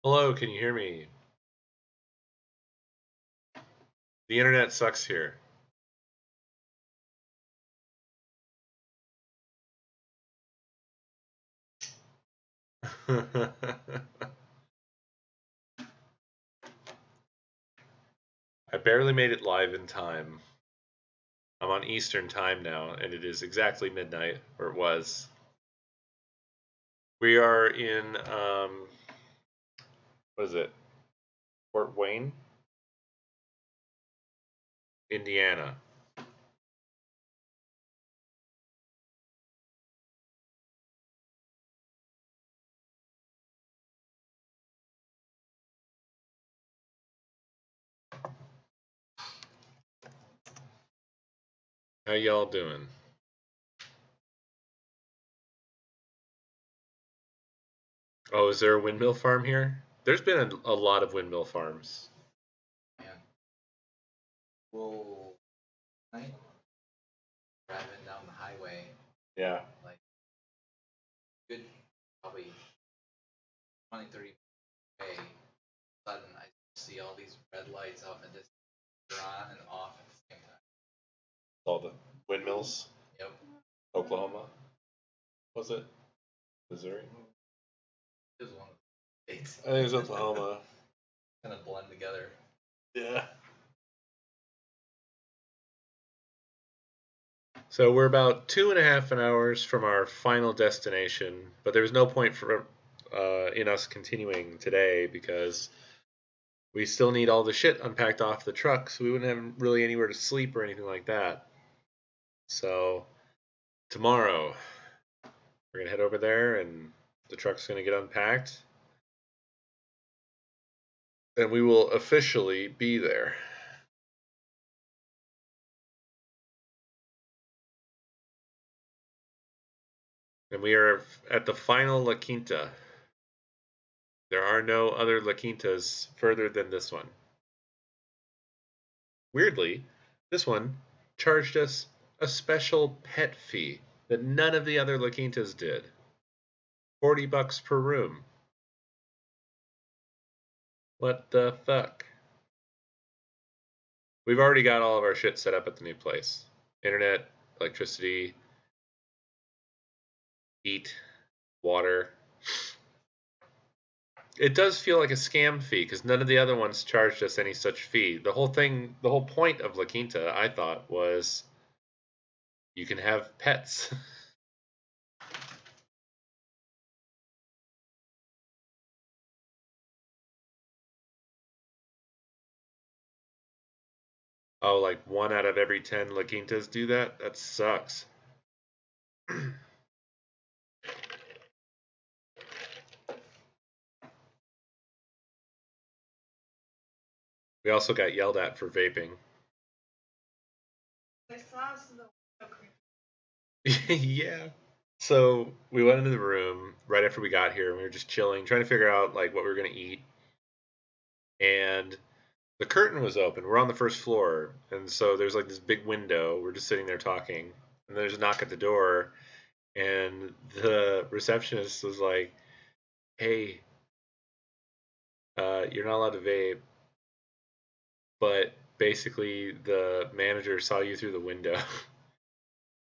Hello, can you hear me? The internet sucks here. I barely made it live in time. I'm on Eastern time now, and it is exactly midnight, or it was. We are in, what is it? Fort Wayne, Indiana. How y'all doing? Oh, is there a windmill farm here? There's been a lot of windmill farms. Man. Whoa. Night. Driving down the highway. Yeah. Like, good, probably 20, 30 minutes away. Sudden, I see all these red lights out in the distance. They're on and off at the same time. All the windmills? Yep. Oklahoma? Was it? Missouri? It was one of the states. I think it was Oklahoma. Kind of blend together. Yeah. So we're about 2.5 hours from our final destination, but there was no point for in us continuing today because we still need all the shit unpacked off the truck, so we wouldn't have really anywhere to sleep or anything like that. So tomorrow we're gonna head over there, and the truck's gonna get unpacked, and we will officially be there. And we are at the final La Quinta. There are no other La Quintas further than this one. Weirdly, this one charged us a special pet fee that none of the other La Quintas did. $40 per room. What the fuck? We've already got all of our shit set up at the new place. Internet, electricity, heat, water. It does feel like a scam fee because none of the other ones charged us any such fee. The whole point of La Quinta, I thought, was you can have pets. Oh, like 1 out of every 10 La Quintas do that? That sucks. We also got yelled at for vaping. Yeah. So we went into the room right after we got here, and we were just chilling, trying to figure out like what we were gonna eat. And the curtain was open. We're on the first floor, and so there's like this big window. We're just sitting there talking, and there's a knock at the door, and the receptionist was like, "Hey, you're not allowed to vape, but basically the manager saw you through the window."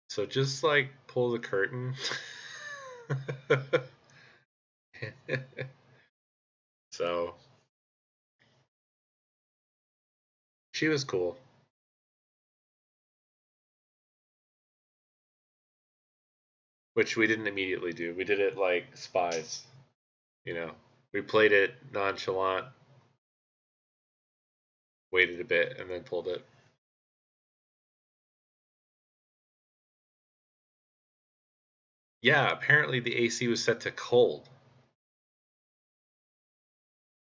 So just like pull the curtain. So she was cool. Which we didn't immediately do. We did it like spies. You know, we played it nonchalant, waited a bit, and then pulled it. Yeah, apparently the AC was set to cold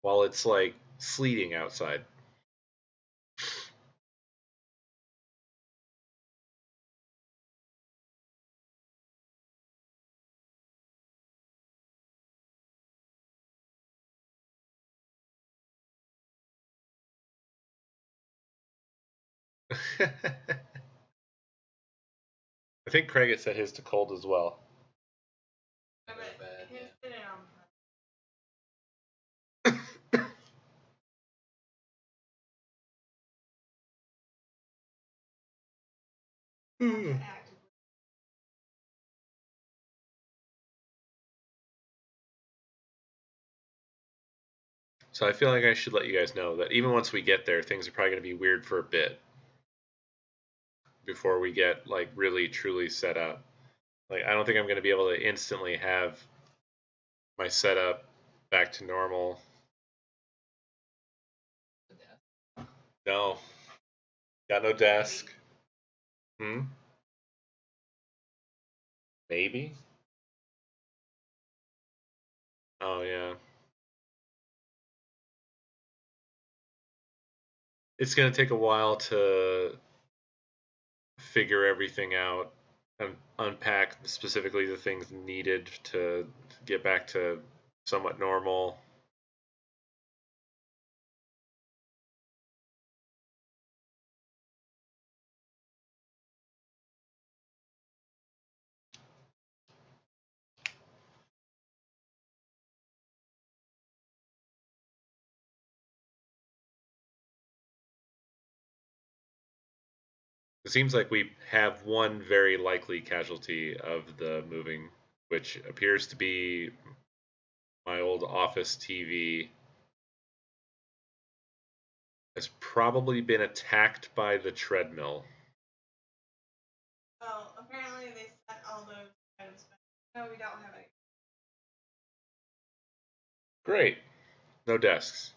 while it's like sleeting outside. I think Craig had set his to cold as well. Mm. So I feel like I should let you guys know that even once we get there, things are probably going to be weird for a bit before we get like really truly set up. Like I don't think I'm going to be able to instantly have my setup back to normal. No, got no desk. Hmm. Maybe. Oh yeah. It's going to take a while to figure everything out and unpack specifically the things needed to get back to somewhat normal. It seems like we have one very likely casualty of the moving, which appears to be my old office TV. Has probably been attacked by the treadmill. Oh, apparently they sent all those items back. No, we don't have any. Great. No desks.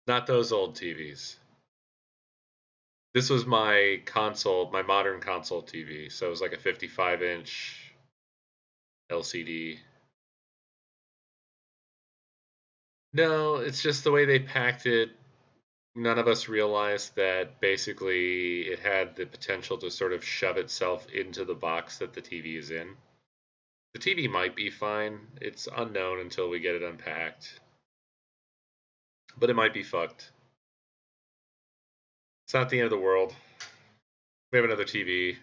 Not those old TVs. This was my console, my modern console TV. So it was like a 55-inch LCD. No, it's just the way they packed it. None of us realized that basically it had the potential to sort of shove itself into the box that the TV is in. The TV might be fine. It's unknown until we get it unpacked. But it might be fucked. It's not the end of the world. We have another TV.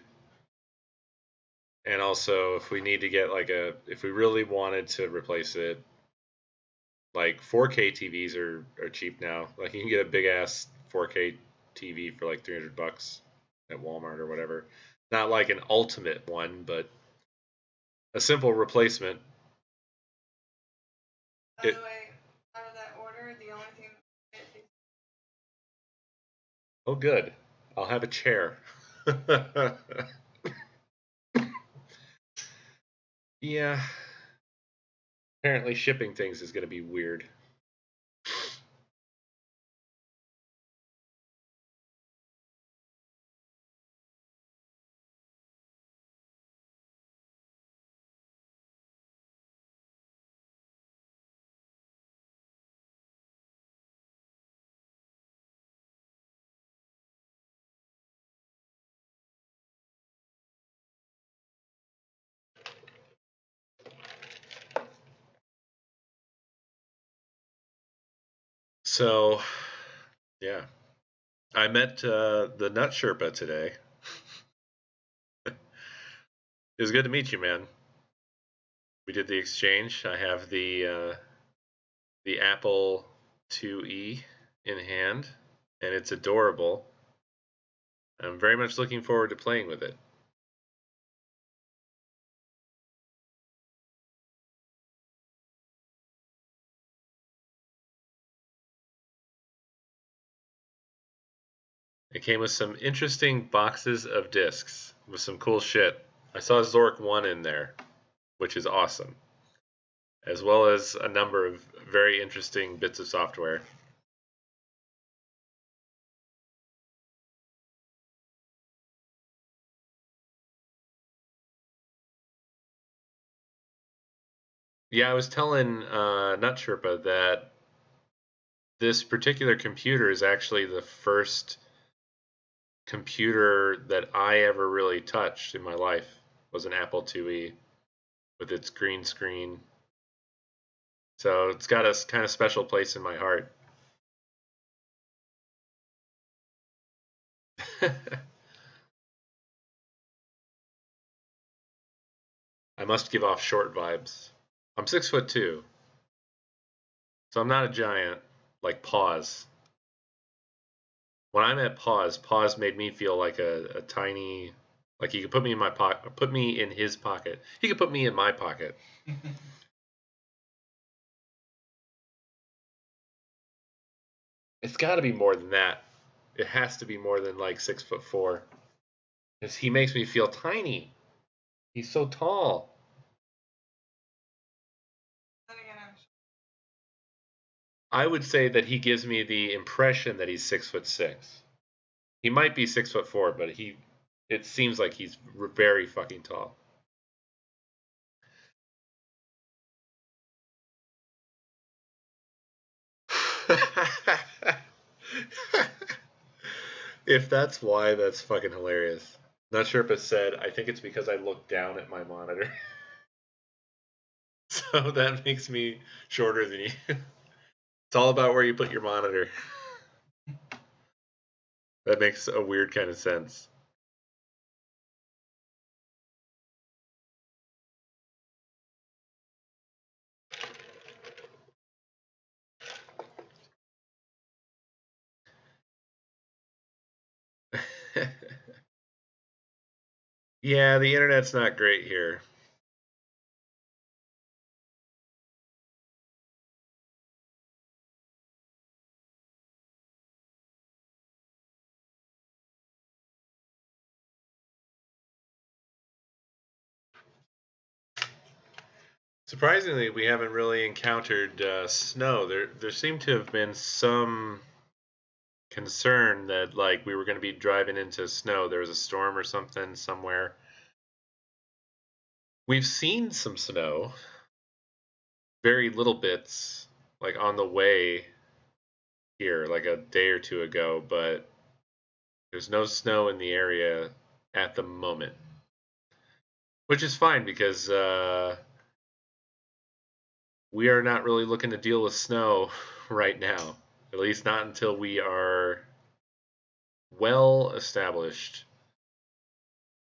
And also, if we need to get if we really wanted to replace it, like 4K TVs are cheap now. Like you can get a big ass 4K TV for like $300 at Walmart or whatever. Not like an ultimate one, but a simple replacement. By the way, out of that order, the only thing that Oh, good. I'll have a chair. Yeah. Apparently, shipping things is going to be weird. So, yeah. I met the Nut Sherpa today. It was good to meet you, man. We did the exchange. I have the Apple 2E in hand, and it's adorable. I'm very much looking forward to playing with it. It came with some interesting boxes of discs with some cool shit. I saw Zork 1 in there, which is awesome, as well as a number of very interesting bits of software. Yeah, I was telling Nut Sherpa that this particular computer is actually the first computer that I ever really touched in my life was an Apple IIe with its green screen. So it's got a kind of special place in my heart. I must give off short vibes. I'm 6'2". So I'm not a giant like Pause. When I'm at Pause made me feel like a tiny, like he could put me in my pocket, put me in his pocket. He could put me in my pocket. It's got to be more than that. It has to be more than like 6'4", because he makes me feel tiny. He's so tall. Then again, I'm sure. I would say that he gives me the impression that he's 6'6". He might be 6'4", but it seems like he's very fucking tall. If that's why, that's fucking hilarious. Not sure if it said. I think it's because I look down at my monitor. So that makes me shorter than you. It's all about where you put your monitor. That makes a weird kind of sense. Yeah, the internet's not great here. Surprisingly, we haven't really encountered snow. There seemed to have been some concern that like we were going to be driving into snow. There was a storm or something somewhere. We've seen some snow, very little bits, like on the way here, like a day or two ago, but there's no snow in the area at the moment, which is fine because we are not really looking to deal with snow right now. At least not until we are well established.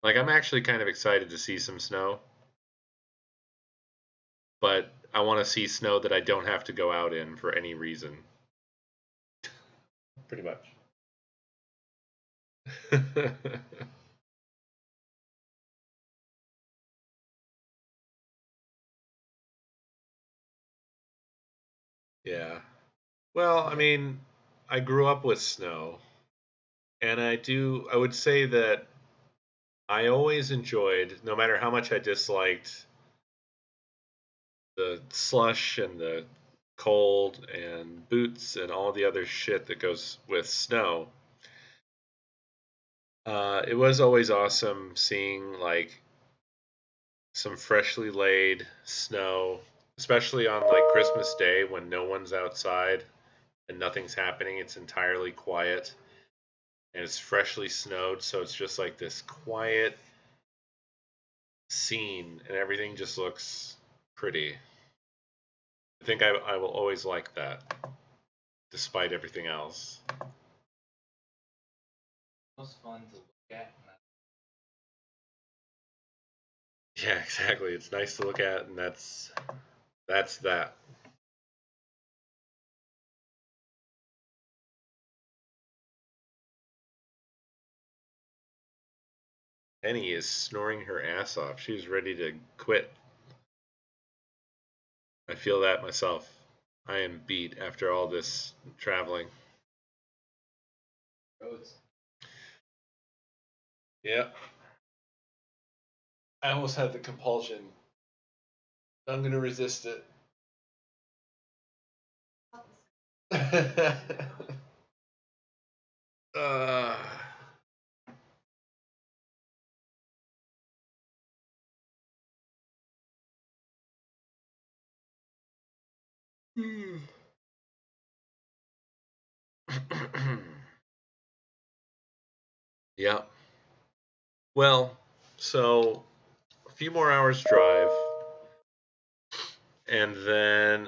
Like, I'm actually kind of excited to see some snow, but I want to see snow that I don't have to go out in for any reason. Pretty much. Yeah. Well, I mean, I grew up with snow, and I would say that I always enjoyed, no matter how much I disliked the slush and the cold and boots and all the other shit that goes with snow. It was always awesome seeing like some freshly laid snow, especially on like Christmas Day when no one's outside and nothing's happening. It's entirely quiet and it's freshly snowed, so it's just like this quiet scene and everything just looks pretty. I think I will always like that, despite everything else. Most fun to look at. Yeah, exactly. It's nice to look at, and that's that. Penny is snoring her ass off. She's ready to quit. I feel that myself. I am beat after all this traveling. Roads. Yeah. I almost had the compulsion. I'm going to resist it. uh, yeah. Well, so a few more hours drive, and then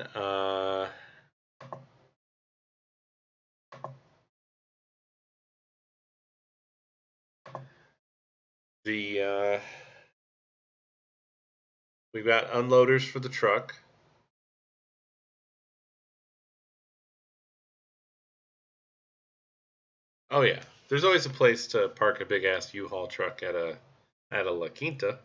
the we've got unloaders for the truck. Oh yeah, there's always a place to park a big ass U-Haul truck at a La Quinta.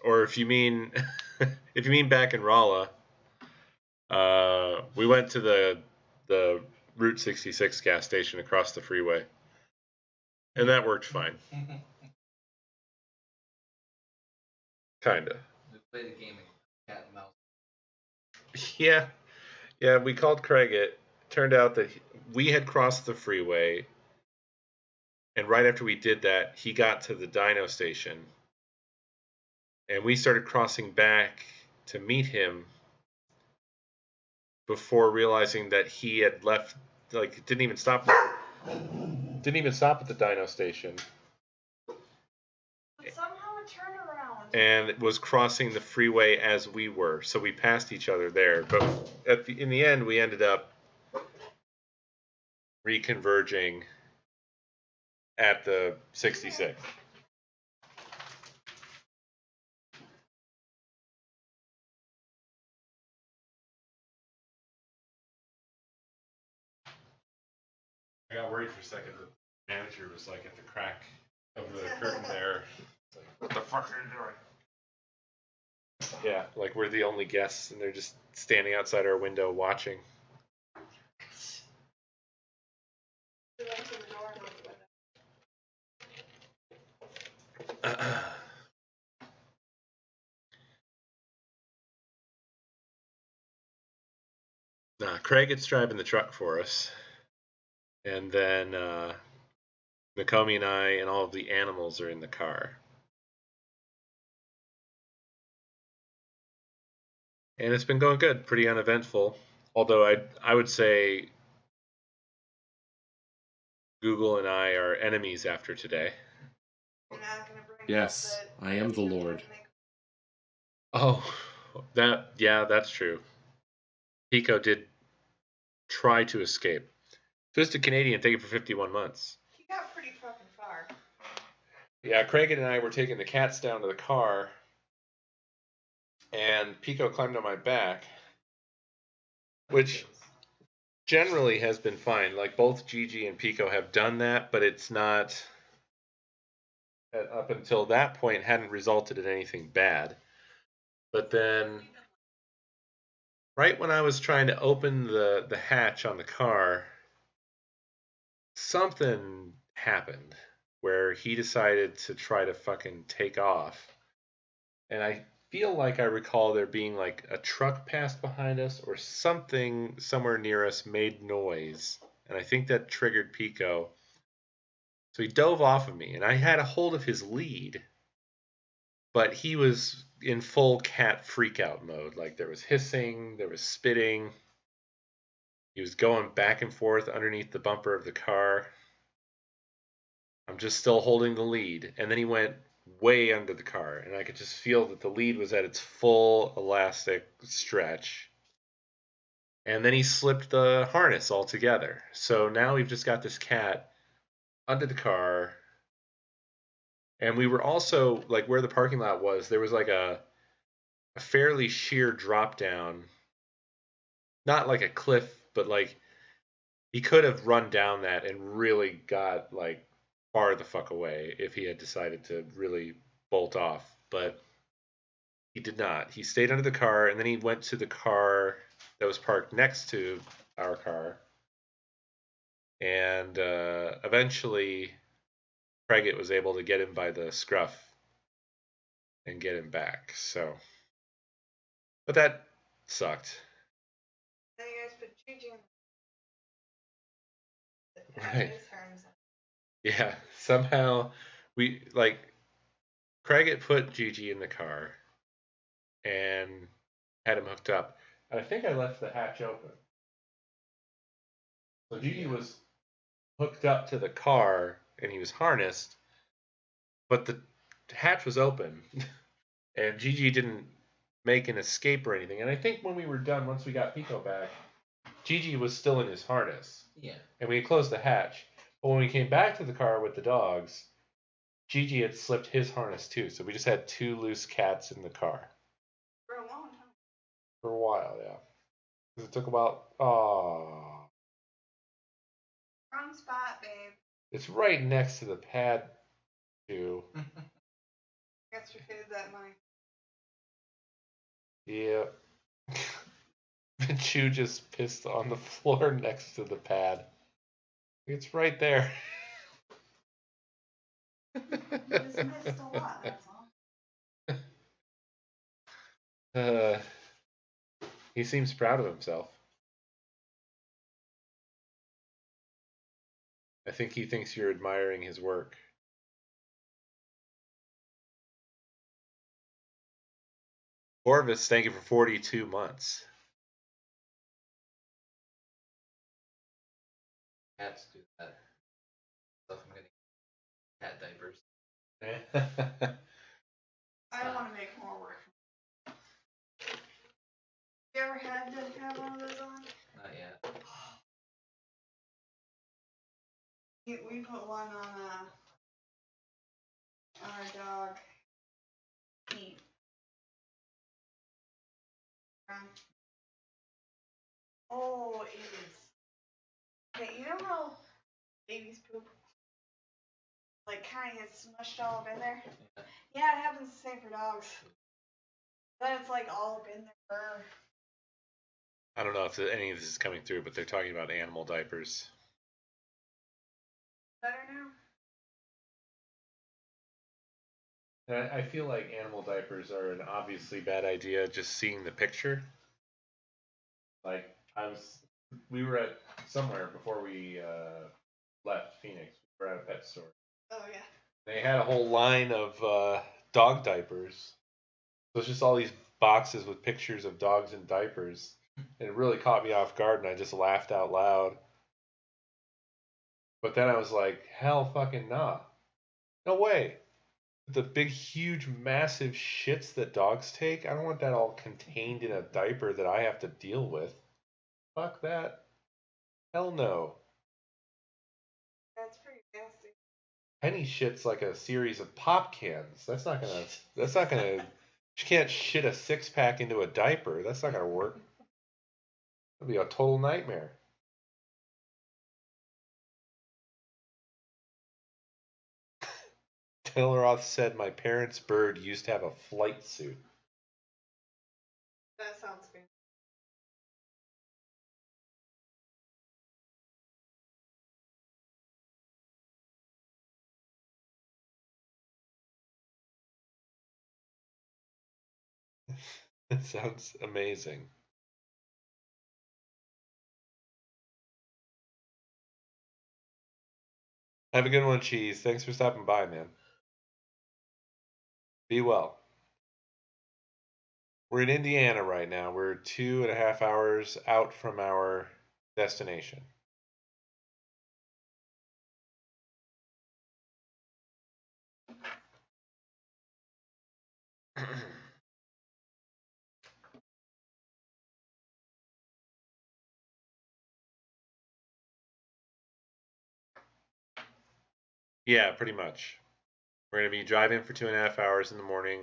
Or if you mean if you mean back in Rolla, we went to the Route 66 gas station across the freeway, and that worked fine. Kinda. We played a game of cat and mouse. Yeah, yeah. We called Craig. It turned out that we had crossed the freeway, and right after we did that, he got to the dyno station, and we started crossing back to meet him before realizing that he had left. Like, didn't even stop at the dyno station. But somehow it turned around. And was crossing the freeway as we were, so we passed each other there. But in the end, we ended up reconverging at the 66. I got worried for a second that the manager was like at the crack of the curtain there. Like, what the fuck are you doing? Yeah, like we're the only guests and they're just standing outside our window watching. Nah, Craig gets driving the truck for us. And then Nakomi and I and all of the animals are in the car. And it's been going good, pretty uneventful. Although I would say Google and I are enemies after today. Yes, I am the Lord. Oh, that's true. Pico did try to escape. Twisted Canadian, thank you for 51 months. He got pretty fucking far. Yeah, Craig and I were taking the cats down to the car, and Pico climbed on my back, which generally has been fine. Like, both Gigi and Pico have done that, but it's not, up until that point, hadn't resulted in anything bad. But then, right when I was trying to open the hatch on the car, something happened where he decided to try to fucking take off. And I feel like I recall there being like a truck passed behind us or something somewhere near us made noise. And I think that triggered Pico. So he dove off of me and I had a hold of his lead. But he was in full cat freakout mode. Like, there was hissing, there was spitting. He was going back and forth underneath the bumper of the car. I'm just still holding the lead. And then he went way under the car. And I could just feel that the lead was at its full elastic stretch. And then he slipped the harness altogether. So now we've just got this cat under the car. And we were also, like, where the parking lot was, there was like a fairly sheer drop down. Not like a cliff, but like he could have run down that and really got like far the fuck away if he had decided to really bolt off. But he did not. He stayed under the car and then he went to the car that was parked next to our car. And eventually Craigett was able to get him by the scruff and get him back. So, but that sucked. Then you guys put Gigi in Right. Yeah, somehow we like Craig had put Gigi in the car and had him hooked up. And I think I left the hatch open. So Gigi was hooked up to the car and he was harnessed, but the hatch was open and Gigi didn't make an escape or anything. And I think when we were done, once we got Pico back, Gigi was still in his harness. Yeah. And we had closed the hatch. But when we came back to the car with the dogs, Gigi had slipped his harness too. So we just had two loose cats in the car. for a long time. For a while, yeah. It took a while. Oh, Wrong spot, babe. it's right next to the pad, too. Guess your food that money. Yeah. Chew just pissed on the floor next to the pad. It's right there. You just missed a lot, that's all. He seems proud of himself. I think he thinks you're admiring his work. Orvis, thank you for 42 months. Cats do that. So I'm gonna get cat diapers. I don't want to make more work. You ever had to have one of those on? Not yet. We put one on our dog. Pete. Oh, it is. Okay, you know how babies poop? Like, kind of gets smushed all up in there? Yeah, it happens the same for dogs. Then it's like all up in their fur. I don't know if any of this is coming through, but they're talking about animal diapers. Better now? I feel like animal diapers are an obviously bad idea just seeing the picture. Like, we were at somewhere before we left Phoenix. We were at a pet store. Oh, yeah. They had a whole line of dog diapers. So it's just all these boxes with pictures of dogs in diapers. And it really caught me off guard, and I just laughed out loud. But then I was like, hell fucking nah. No way. The big, huge, massive shits that dogs take, I don't want that all contained in a diaper that I have to deal with. Fuck that. Hell no. That's pretty nasty. Penny shit's like a series of pop cans. That's not gonna, she can't shit a 6-pack into a diaper. That's not gonna work. That'd be a total nightmare. Taylor Roth said my parents' bird used to have a flight suit. That sounds good. It sounds amazing. Have a good one, Cheese. Thanks for stopping by, man. Be well. We're in Indiana right now. We're 2.5 hours out from our destination. Yeah, pretty much. We're going to be driving for 2.5 hours in the morning,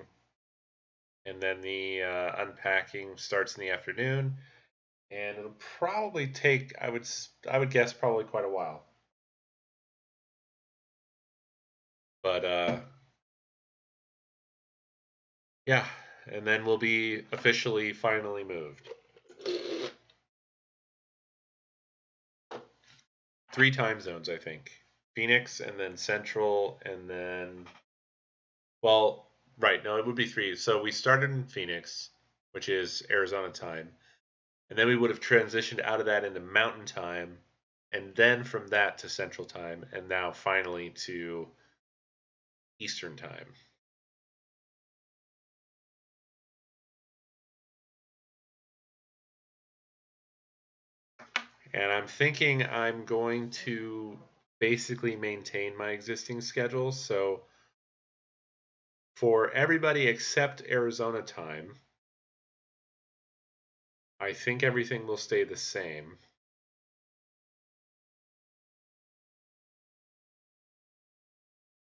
and then the unpacking starts in the afternoon, and it'll probably take, I would guess, probably quite a while. But yeah, and then we'll be officially finally moved. 3 time zones, I think. Phoenix, and then Central, and then, well, right, no, it would be 3. So we started in Phoenix, which is Arizona time, and then we would have transitioned out of that into Mountain time, and then from that to Central time, and now finally to Eastern time. And I'm thinking I'm going to basically maintain my existing schedule. So for everybody except Arizona time, I think everything will stay the same.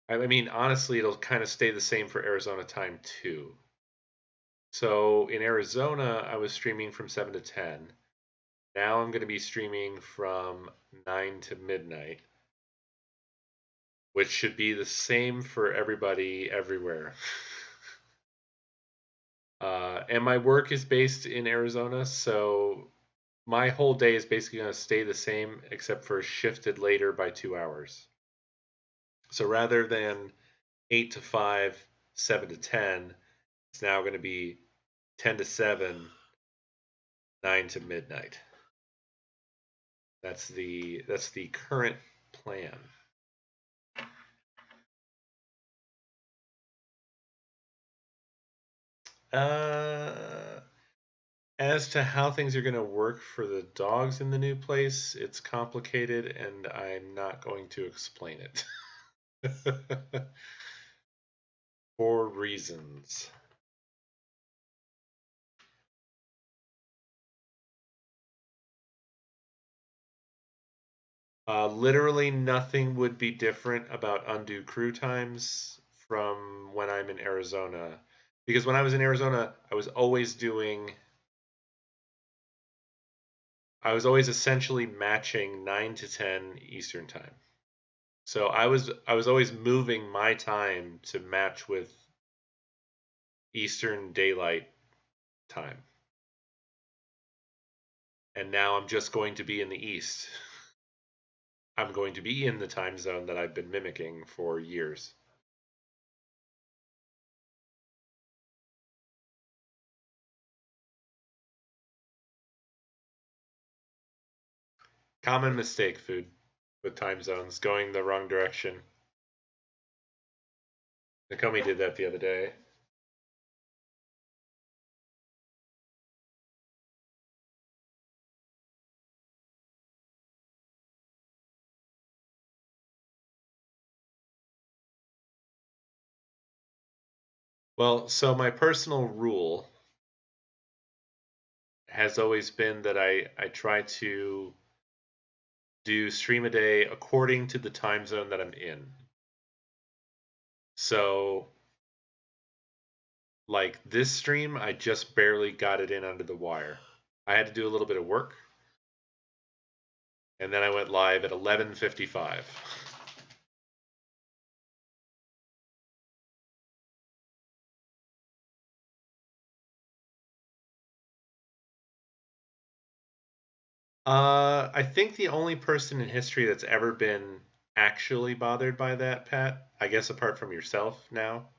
I mean, honestly, it'll kind of stay the same for Arizona time too. So in Arizona, I was streaming from 7 to 10. Now I'm going to be streaming from 9 to midnight, which should be the same for everybody everywhere. And my work is based in Arizona, so my whole day is basically going to stay the same except for shifted later by 2 hours. So rather than 8 to 5, 7 to 10, it's now going to be 10 to 7, 9 to midnight. That's the current plan. As to how things are going to work for the dogs in the new place, it's complicated, and I'm not going to explain it. For reasons. Literally nothing would be different about undue crew times from when I'm in Arizona. Because when I was in Arizona, I was always essentially matching 9 to 10 Eastern time. So I was always moving my time to match with Eastern daylight time. And now I'm just going to be in the East. I'm going to be in the time zone that I've been mimicking for years. Common mistake, food, with time zones, going the wrong direction. Nakomi did that the other day. Well, so my personal rule has always been that I try to do stream a day according to the time zone that I'm in. So, like this stream, I just barely got it in under the wire. I had to do a little bit of work, and then I went live at 11:55. I think the only person in history that's ever been actually bothered by that, Pat, I guess apart from yourself now,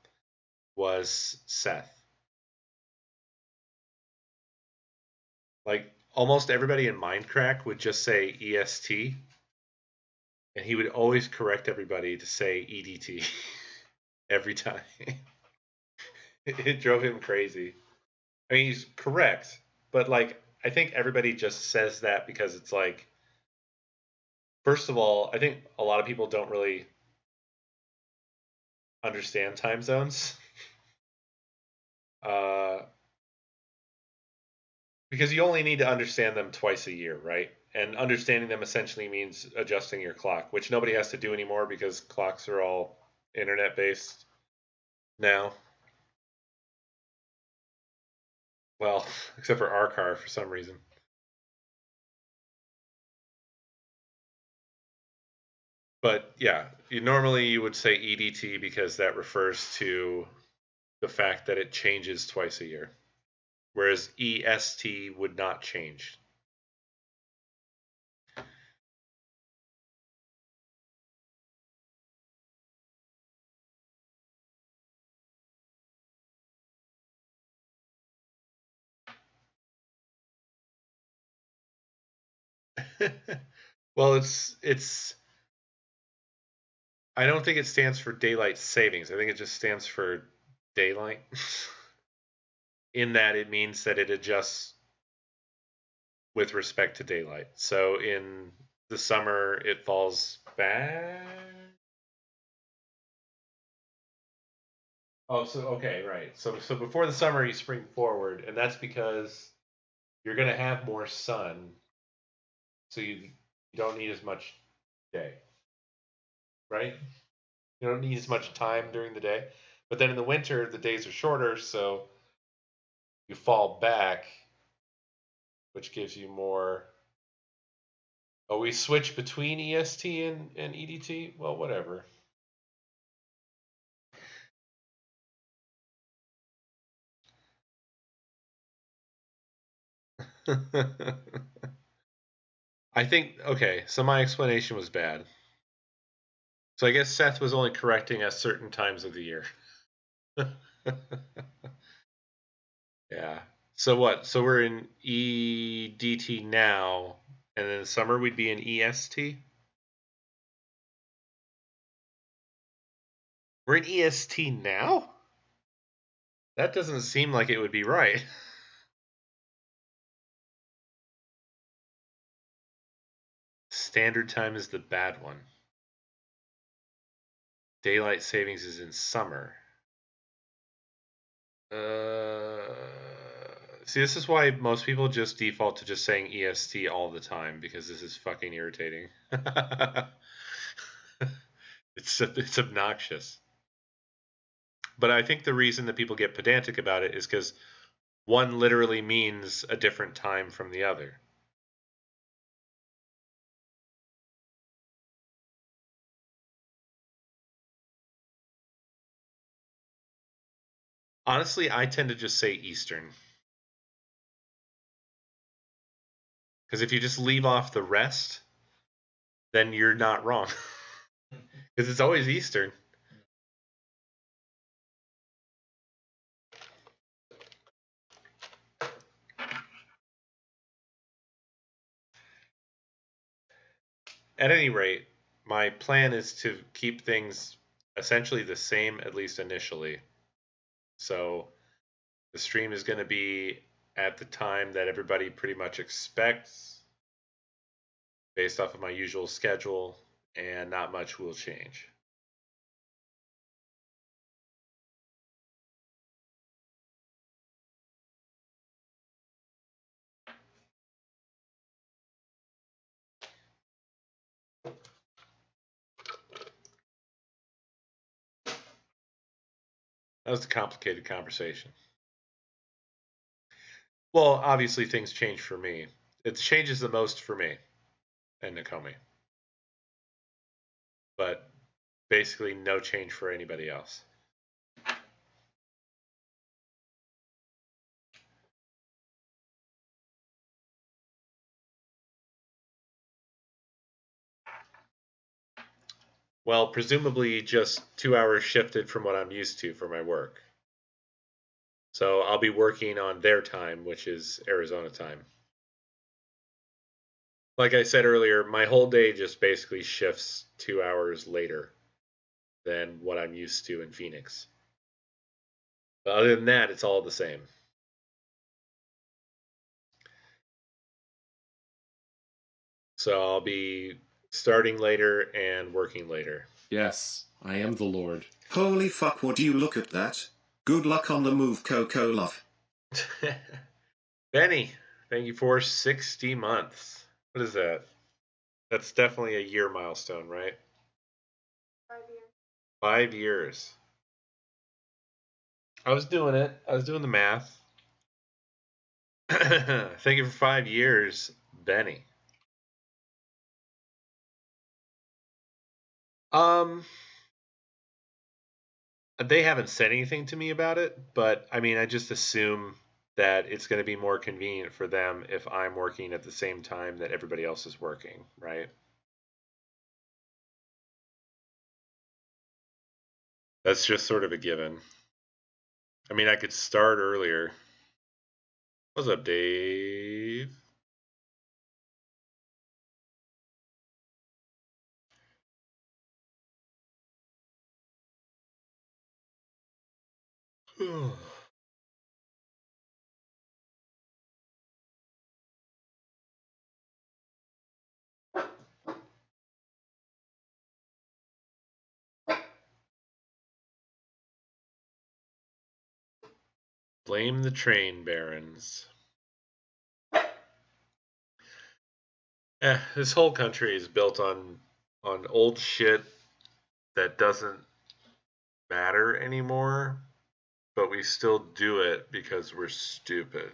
was Seth. Like almost everybody in Mindcrack would just say EST, and he would always correct everybody to say EDT every time. It drove him crazy. I mean, he's correct, but like I think everybody just says that because it's like, first of all, I think a lot of people don't really understand time zones. Uh, because you only need to understand them twice a year, right? And understanding them essentially means adjusting your clock, which nobody has to do anymore because clocks are all internet based now. Well, except for our car for some reason. But yeah, normally you would say EDT because that refers to the fact that it changes twice a year, whereas EST would not change. Well, it's I don't think it stands for daylight savings. I think it just stands for daylight. In that it means that it adjusts with respect to daylight. So in the summer it falls back. Oh, so okay, right. So before the summer you spring forward, and that's because you're going to have more sun, so you don't need as much day, right? You don't need as much time during the day. But then in the winter the days are shorter, so you fall back, which gives you more Oh, we switch between EST and EDT? Well, whatever. I think, okay, so my explanation was bad. So I guess Seth was only correcting us certain times of the year. Yeah. So what? So we're in EDT now, and then in summer we'd be in EST? We're in EST now? That doesn't seem like it would be right. Standard time is the bad one. Daylight savings is in summer. See, this is why most people just default to just saying EST all the time, because this is fucking irritating. It's obnoxious. But I think the reason that people get pedantic about it is because one literally means a different time from the other. Honestly, I tend to just say Eastern. Because if you just leave off the rest, then you're not wrong. Because it's always Eastern. At any rate, my plan is to keep things essentially the same, at least initially. So the stream is going to be at the time that everybody pretty much expects, based off of my usual schedule, and not much will change. That was a complicated conversation. Well, obviously things change for me. It changes the most for me and Nakomi. But basically no change for anybody else. Well, presumably just 2 hours shifted from what I'm used to for my work. So I'll be working on their time, which is Arizona time. Like I said earlier, my whole day just basically shifts 2 hours later than what I'm used to in Phoenix. But other than that, it's all the same. So I'll be starting later and working later. Yes, I am the Lord. Holy fuck, would you look at that? Good luck on the move, Coco Love. Benny, thank you for 60 months. What is that? That's definitely a year milestone, right? 5 years. 5 years. I was doing it. I was doing the math. Thank you for 5 years, Benny. They haven't said anything to me about it, but I mean, I just assume that it's going to be more convenient for them if I'm working at the same time that everybody else is working, right? That's just sort of a given. I mean, I could start earlier. What's up, Dave? Blame the train barons. This whole country is built on old shit that doesn't matter anymore, but we still do it because we're stupid.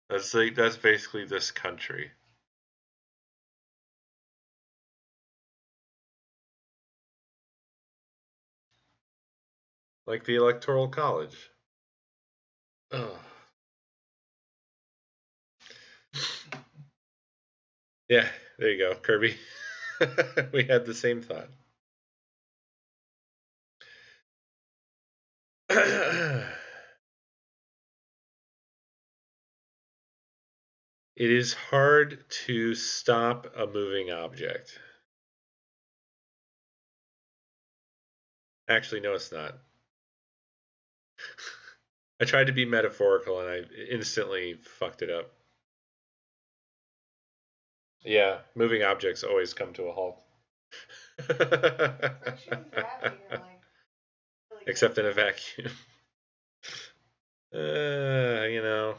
That's basically this country. like the Electoral College. Oh. Yeah, there you go, Kirby. We had the same thought. It is hard to stop a moving object. Actually, no, it's not. I tried to be metaphorical and I instantly fucked it up. Yeah, moving objects always come to a halt. Friction and gravity are like really Except in a good. vacuum. You know,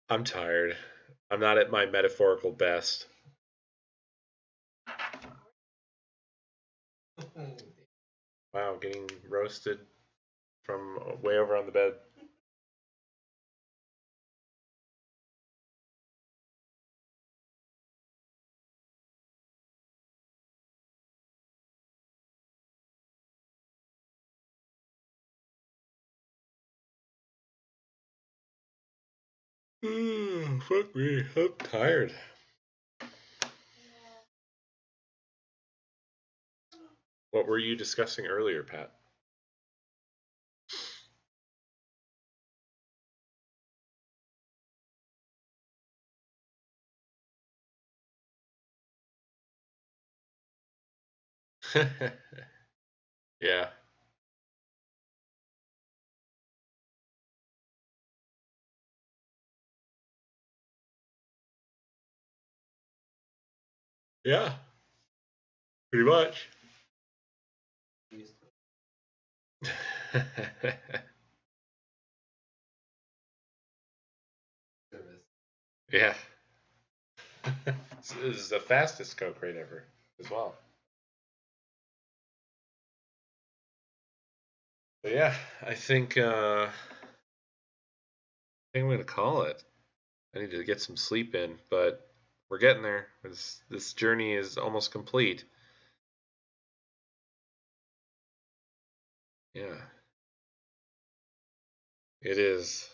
I'm tired. I'm not at my metaphorical best. Wow, getting roasted from way over on the bed. Fuck me, I'm tired. What were you discussing earlier, Pat? Yeah. Yeah. Pretty much. Yeah. This is the fastest Coke rate ever as well. But yeah, I think I'm gonna call it. I need to get some sleep in, but we're getting there. This journey is almost complete. Yeah, it is.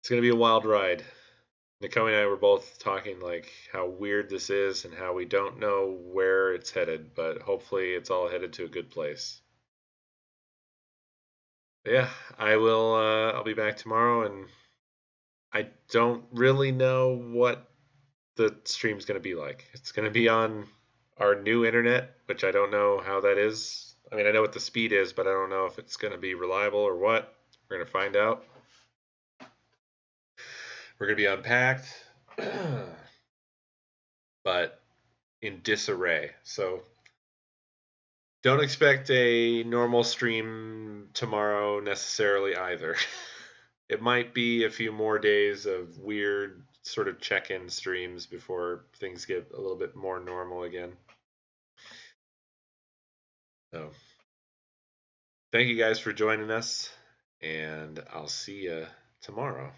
It's gonna be a wild ride. Nakomi and I were both talking like how weird this is and how we don't know where it's headed, but hopefully it's all headed to a good place. But yeah, I will. I'll be back tomorrow, and I don't really know what the stream's going to be like. It's going to be on our new internet, which I don't know how that is. I mean, I know what the speed is, but I don't know if it's going to be reliable or what. We're going to find out. We're going to be unpacked, but in disarray. So don't expect a normal stream tomorrow necessarily either. It might be a few more days of weird sort of check-in streams before things get a little bit more normal again. So thank you guys for joining us, and I'll see you tomorrow.